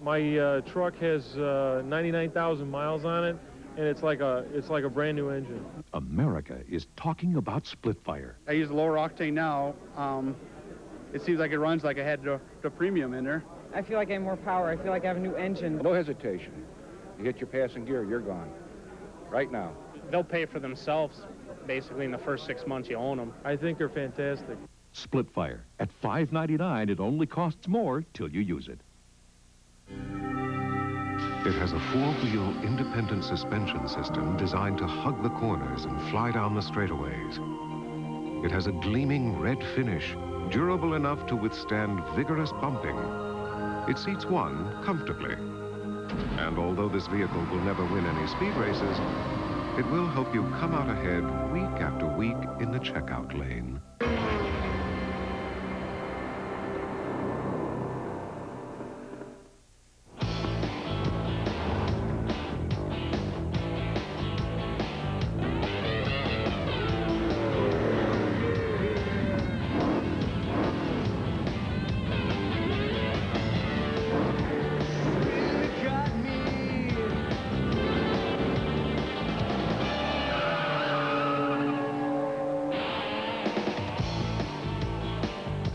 My truck has 99,000 miles on it, and it's like a brand new engine. America is talking about Splitfire. I use lower octane now. It seems like it runs like I had the premium in there. I feel like I have more power. I feel like I have a new engine. No hesitation. You hit your passing gear, you're gone. Right now. They'll pay for themselves, basically, in the first 6 months you own them. I think they're fantastic. Splitfire. At $5.99, it only costs more till you use it. It has a four-wheel independent suspension system designed to hug the corners and fly down the straightaways. It has a gleaming red finish, durable enough to withstand vigorous bumping. It seats one comfortably. And although this vehicle will never win any speed races, it will help you come out ahead week after week in the checkout lane.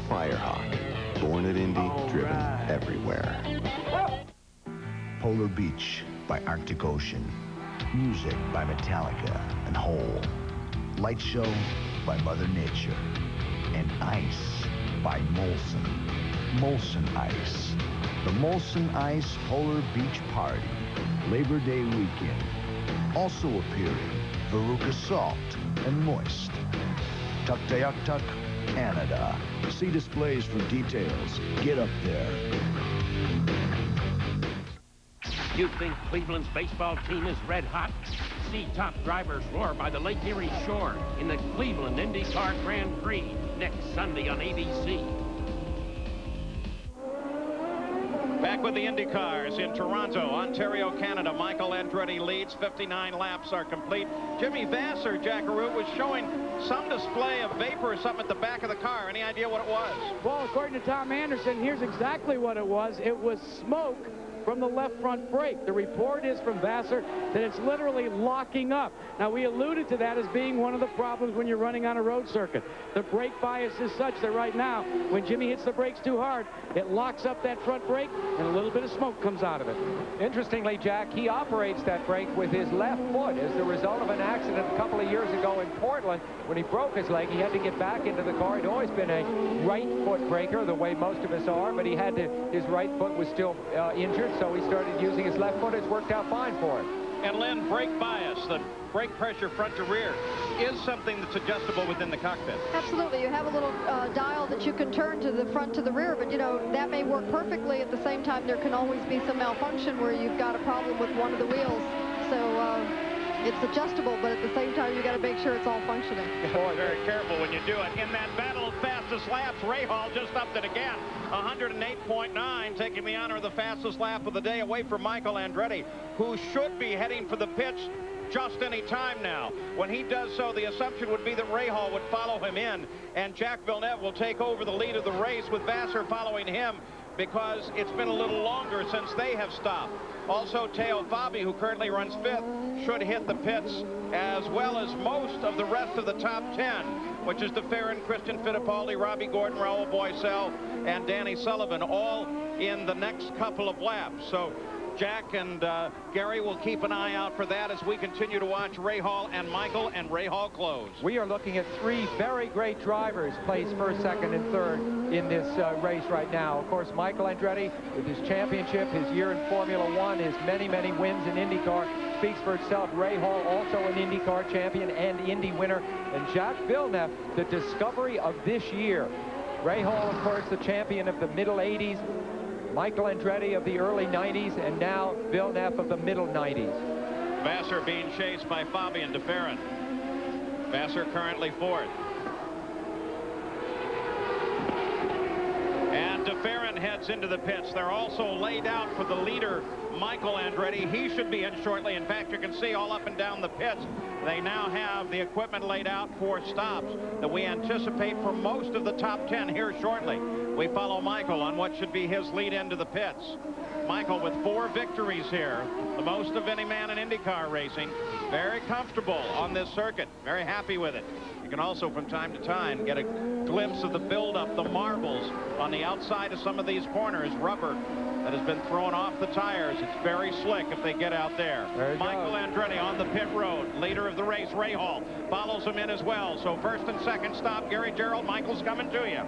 Firehawk, born at Indy, driven everywhere. Polar Beach by Arctic Ocean. Music by Metallica and Hole. Light Show by Mother Nature. And Ice by Molson. Molson Ice. The Molson Ice Polar Beach Party. Labor Day weekend. Also appearing, Veruca Salt and Moist. Tuktoyaktuk, Canada. See displays for details. Get up there. You think Cleveland's baseball team is red hot? See top drivers roar by the Lake Erie shore in the Cleveland IndyCar Grand Prix next Sunday on ABC. Back with the IndyCars in Toronto, Ontario, Canada. Michael Andretti leads. 59 laps are complete. Jimmy Vasser, Jackaroo, was showing some display of vapor or something at the back of the car. Any idea what it was? Well, according to Tom Anderson, here's exactly what it was. It was smoke from the left front brake. The report is from Vasser that it's literally locking up. Now, we alluded to that as being one of the problems when you're running on a road circuit. The brake bias is such that right now, when Jimmy hits the brakes too hard, it locks up that front brake, and a little bit of smoke comes out of it. Interestingly, Jack, he operates that brake with his left foot as the result of an accident a couple of years ago in Portland. When he broke his leg, he had to get back into the car. He'd always been a right foot braker, the way most of us are, but he had to, his right foot was still injured, so he started using his left foot. It's worked out fine for him. And Lynn, brake bias, the brake pressure front to rear, is something that's adjustable within the cockpit. Absolutely. You have a little dial that you can turn to the front to the rear, but, you know, that may work perfectly. At the same time, there can always be some malfunction where you've got a problem with one of the wheels. So it's adjustable, but at the same time, you got to make sure it's all functioning. Boy, very careful when you do it. In that battle of fastest laps, Rahal just upped it again. 108.9, taking the honor of the fastest lap of the day away from Michael Andretti, who should be heading for the pits just any time now. When he does so, the assumption would be that Rahal would follow him in, and Jack Villeneuve will take over the lead of the race with Vasser following him, because it's been a little longer since they have stopped. Also, Teo Fabi, who currently runs 5th, should hit the pits, as well as most of the rest of the top 10, which is DeFerrin, Christian Fittipaldi, Robbie Gordon, Raul Boesel, and Danny Sullivan, all in the next couple of laps. So Jack and Gary will keep an eye out for that as we continue to watch Rahal and Michael and Rahal close. We are looking at 3 very great drivers placed first, second, and third in this race right now. Of course, Michael Andretti, with his championship, his year in Formula One, his many, many wins in IndyCar, speaks for itself. Rahal, also an IndyCar champion and Indy winner. And Jacques Villeneuve, the discovery of this year. Rahal, of course, the champion of the middle 80s. Michael Andretti of the early 90s, and now Villeneuve of the middle 90s. Vasser being chased by Fabi and DeFerrin. Vasser currently 4th. And DeFerrin heads into the pits. They're also laid out for the leader, Michael Andretti. He should be in shortly. In fact, you can see all up and down the pits, they now have the equipment laid out for stops that we anticipate for most of the top 10 here shortly. We follow Michael on what should be his lead into the pits. Michael with 4 victories here, the most of any man in IndyCar racing. Very comfortable on this circuit, very happy with it. You can also from time to time get a glimpse of the buildup, the marbles on the outside of some of these corners, rubber that has been thrown off the tires. It's very slick if they get out there. Michael Andretti on the pit road. Leader of the race, Rahal, follows him in as well. So first and second stop, Gary Gerould. Michael's coming to you.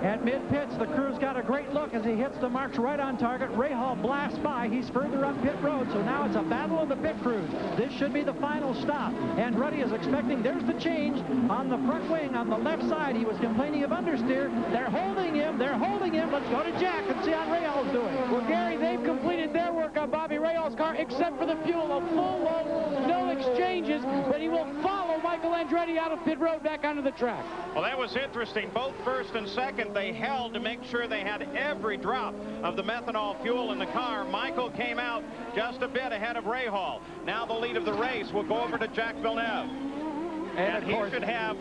At mid-pits, the crew's got a great look as he hits the marks right on target. Rahal blasts by. He's further up pit road, so now it's a battle of the pit crews. This should be the final stop. Andretti is expecting, there's the change on the front wing on the left side. He was complaining of understeer. They're holding him. They're holding him. Let's go to Jack and see how Rahal's doing. Well, Gary, they've completed their work on Bobby Rahal's car, except for the fuel. A full load, no exchanges, but he will follow Michael Andretti out of pit road back onto the track. Well, that was interesting. Both first and second, they held to make sure they had every drop of the methanol fuel in the car. Michael came out just a bit ahead of Rahal. Now the lead of the race will go over to Jacques Villeneuve. And he should have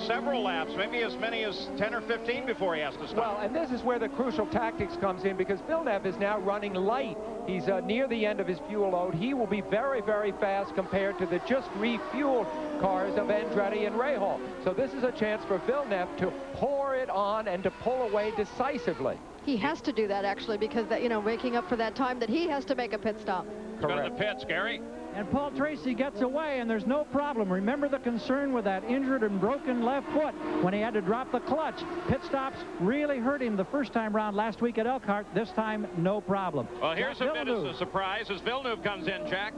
several laps, maybe as many as 10 or 15 before he has to stop. Well, and this is where the crucial tactics comes in, because Villeneuve is now running light. He's near the end of his fuel load. He will be very, very fast compared to the just refueled cars of Andretti and Rahal. So this is a chance for Villeneuve to pour it on and to pull away decisively. He has to do that, actually, because that, making up for that time that he has to make a pit stop. Go to the pits, Gary. And Paul Tracy gets away, and there's no problem. Remember the concern with that injured and broken left foot when he had to drop the clutch. Pit stops really hurt him the first time round last week at Elkhart. This time, no problem. Well, here's a bit of a surprise as Villeneuve comes in, Jack.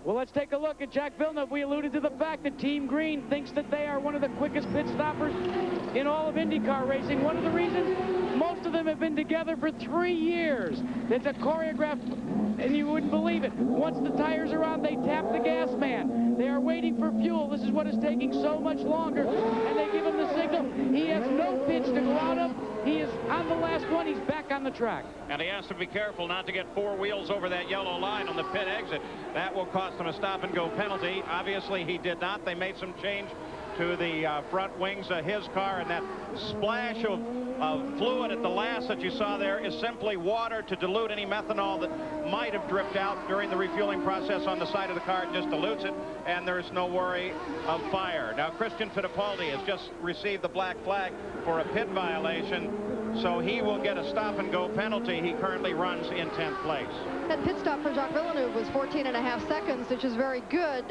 Well, let's take a look at Jacques Villeneuve. We alluded to the fact that Team Green thinks that they are one of the quickest pit stoppers in all of IndyCar racing. One of the reasons, most of them have been together for 3 years. It's a choreographed, and you wouldn't believe it. Once the tires are on, they tap the gas man. They are waiting for fuel. This is what is taking so much longer, and they give him the signal. He has no pitch to go out of. He is on the last one. He's back on the track. And he has to be careful not to get 4 wheels over that yellow line on the pit exit. That will cost him a stop-and-go penalty. Obviously, he did not. They made some change to the front wings of his car, and that splash of fluid at the last that you saw there is simply water to dilute any methanol that might have dripped out during the refueling process on the side of the car. It just dilutes it, and there's no worry of fire. Now, Christian Fittipaldi has just received the black flag for a pit violation, so he will get a stop-and-go penalty. He currently runs in 10th place. That pit stop for Jacques Villeneuve was 14.5 seconds, which is very good.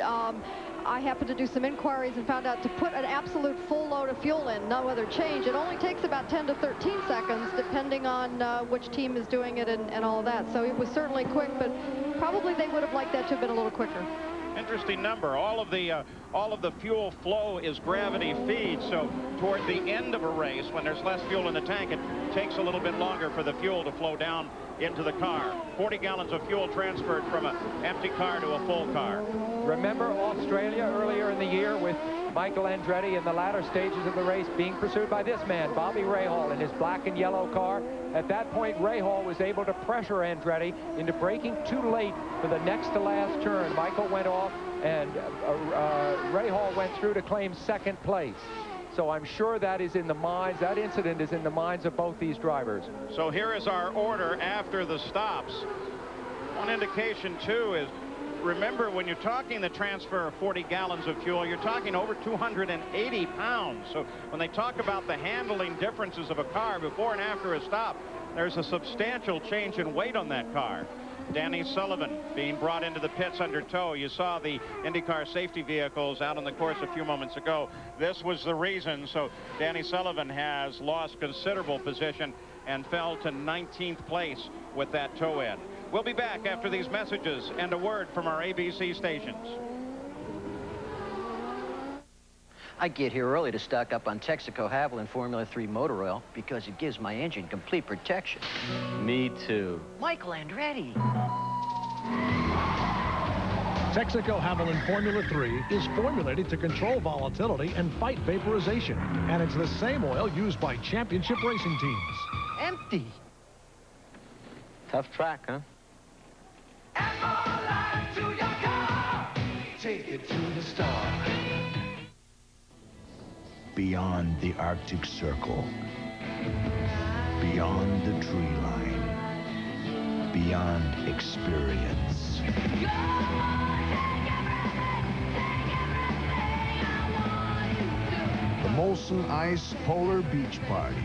I happened to do some inquiries and found out to put an absolute full load of fuel in, no other change, it only takes about 10 to 13 seconds, depending on which team is doing it and all of that. So it was certainly quick, but probably they would have liked that to have been a little quicker. Interesting number. All of the fuel flow is gravity feed, so toward the end of a race, when there's less fuel in the tank, it takes a little bit longer for the fuel to flow down into the car. 40 gallons of fuel transferred from an empty car to a full car. Remember Australia earlier in the year with Michael Andretti in the latter stages of the race being pursued by this man, Bobby Rahal, in his black and yellow car. At that point, Rahal was able to pressure Andretti into braking too late for the next to last turn. Michael went off, and Rahal went through to claim second place. So I'm sure that is in the minds, that incident is in the minds of both these drivers. So here is our order after the stops. One indication, too, is remember, when you're talking the transfer of 40 gallons of fuel, you're talking over 280 pounds. So when they talk about the handling differences of a car before and after a stop, there's a substantial change in weight on that car. Danny Sullivan being brought into the pits under tow. You saw the IndyCar safety vehicles out on the course a few moments ago. This was the reason. So Danny Sullivan has lost considerable position and fell to 19th place with that tow in. We'll be back after these messages and a word from our ABC stations. I get here early to stock up on Texaco Havoline Formula 3 motor oil because it gives my engine complete protection. Me too. Michael Andretti. Texaco Havoline Formula 3 is formulated to control volatility and fight vaporization, and it's the same oil used by championship racing teams. Empty. Tough track, huh? Take it to the star. Beyond the Arctic Circle. beyond the tree line, beyond experience. The Molson Ice Polar Beach Party,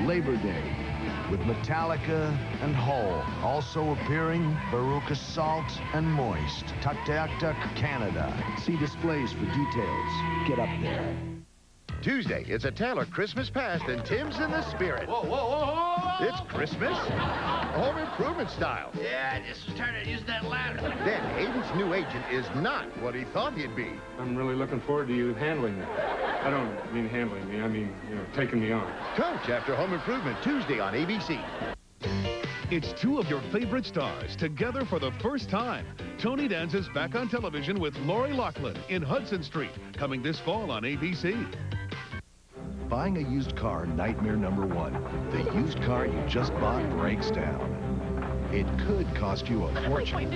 Labor Day, with Metallica and Hole. Also appearing, Veruca Salt and Moist. Tuktoyaktuk, Canada. See displays for details. Get up there. Tuesday, it's a Taylor Christmas past, and Tim's in the spirit. Whoa, whoa, whoa, whoa! It's Christmas, home improvement style. Yeah, I just was trying to use that ladder. Then Aiden's new agent is not what he thought he'd be. I'm really looking forward to you handling me. I don't mean handling me, I mean, taking me on. Coach after Home Improvement, Tuesday on ABC. It's two of your favorite stars together for the first time. Tony Danza's back on television with Lori Loughlin in Hudson Street, coming this fall on ABC. Buying a used car, nightmare number one. The used car you just bought breaks down. It could cost you a fortune.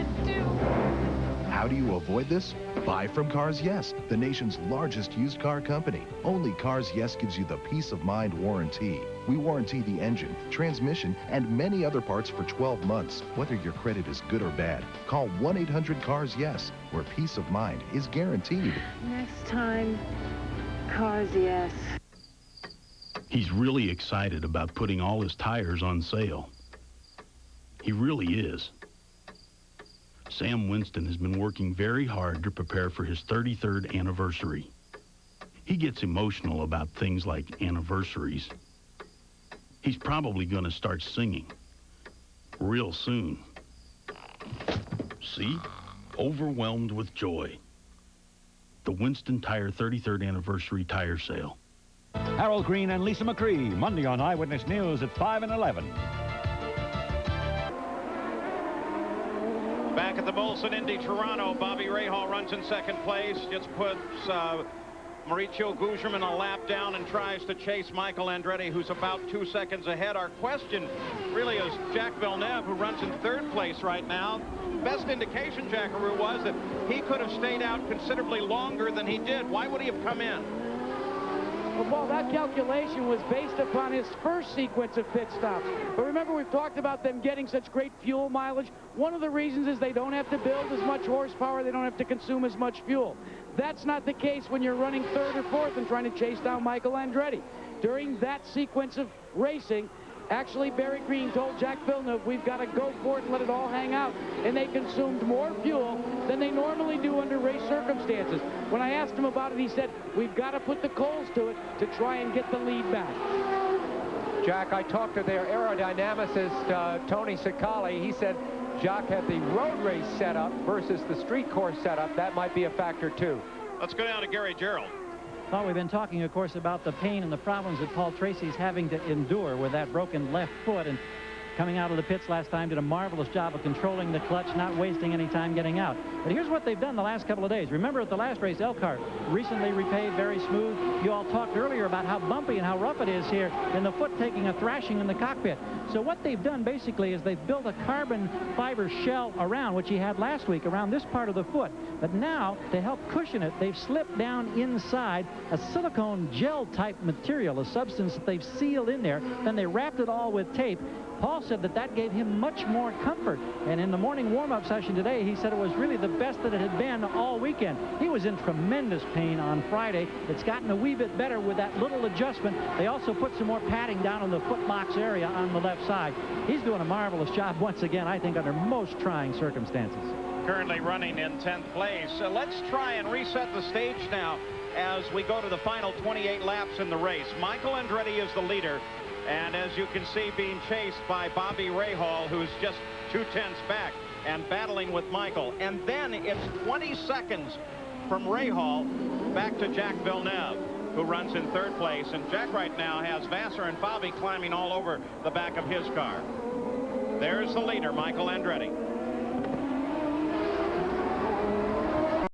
How do you avoid this? Buy from Cars Yes, the nation's largest used car company. Only Cars Yes gives you the peace of mind warranty. We warranty the engine, transmission, and many other parts for 12 months, whether your credit is good or bad. Call 1-800-CARS-YES, where peace of mind is guaranteed. Next time, Cars Yes. He's really excited about putting all his tires on sale. He really is. Sam Winston has been working very hard to prepare for his 33rd anniversary. He gets emotional about things like anniversaries. He's probably going to start singing real soon. See? Overwhelmed with joy. The Winston Tire 33rd Anniversary Tire Sale. Harold Green and Lisa McCree, Monday on Eyewitness News at 5 and 11. Back at the Molson Indy Toronto, Bobby Rahal runs in second place, just puts Mauricio Gugelmin a lap down and tries to chase Michael Andretti, who's about 2 seconds ahead. Our question really is Jacques Villeneuve, who runs in third place right now. Best indication, Jackaroo, was that he could have stayed out considerably longer than he did. Why would he have come in? Well, that calculation was based upon his first sequence of pit stops. But remember, we've talked about them getting such great fuel mileage. One of the reasons is they don't have to build as much horsepower. They don't have to consume as much fuel. That's not the case when you're running third or fourth and trying to chase down Michael Andretti. During that sequence of racing, actually, Barry Green told Jacques Villeneuve, we've got to go for it and let it all hang out. And they consumed more fuel than they normally do under race circumstances. When I asked him about it, he said, we've got to put the coals to it to try and get the lead back. Jack, I talked to their aerodynamicist, Tony Cicali. He said Jacques had the road race setup versus the street course setup. That might be a factor, too. Let's go down to Gary Gerould. Well, we've been talking, of course, about the pain and the problems that Paul Tracy's having to endure with that broken left foot. And coming out of the pits last time, did a marvelous job of controlling the clutch, not wasting any time getting out. But here's what they've done the last couple of days. Remember at the last race, Elkhart recently repaved, very smooth. You all talked earlier about how bumpy and how rough it is here, and the foot taking a thrashing in the cockpit. So what they've done basically is they've built a carbon fiber shell around, which he had last week, around this part of the foot. But now, to help cushion it, they've slipped down inside a silicone gel type material, a substance that they've sealed in there. Then they wrapped it all with tape. Paul said that that gave him much more comfort. And in the morning warm-up session today, he said it was really the best that it had been all weekend. He was in tremendous pain on Friday. It's gotten a wee bit better with that little adjustment. They also put some more padding down on the foot box area on the left side. He's doing a marvelous job once again, I think, under most trying circumstances. Currently running in 10th place. Let's try and reset the stage now as we go to the final 28 laps in the race. Michael Andretti is the leader. And as you can see, being chased by Bobby Rahal, who's just 2/10 back and battling with Michael. And then it's 20 seconds from Rahal back to Jacques Villeneuve, who runs in third place. And Jack right now has Vassar and Bobby climbing all over the back of his car. There's the leader, Michael Andretti.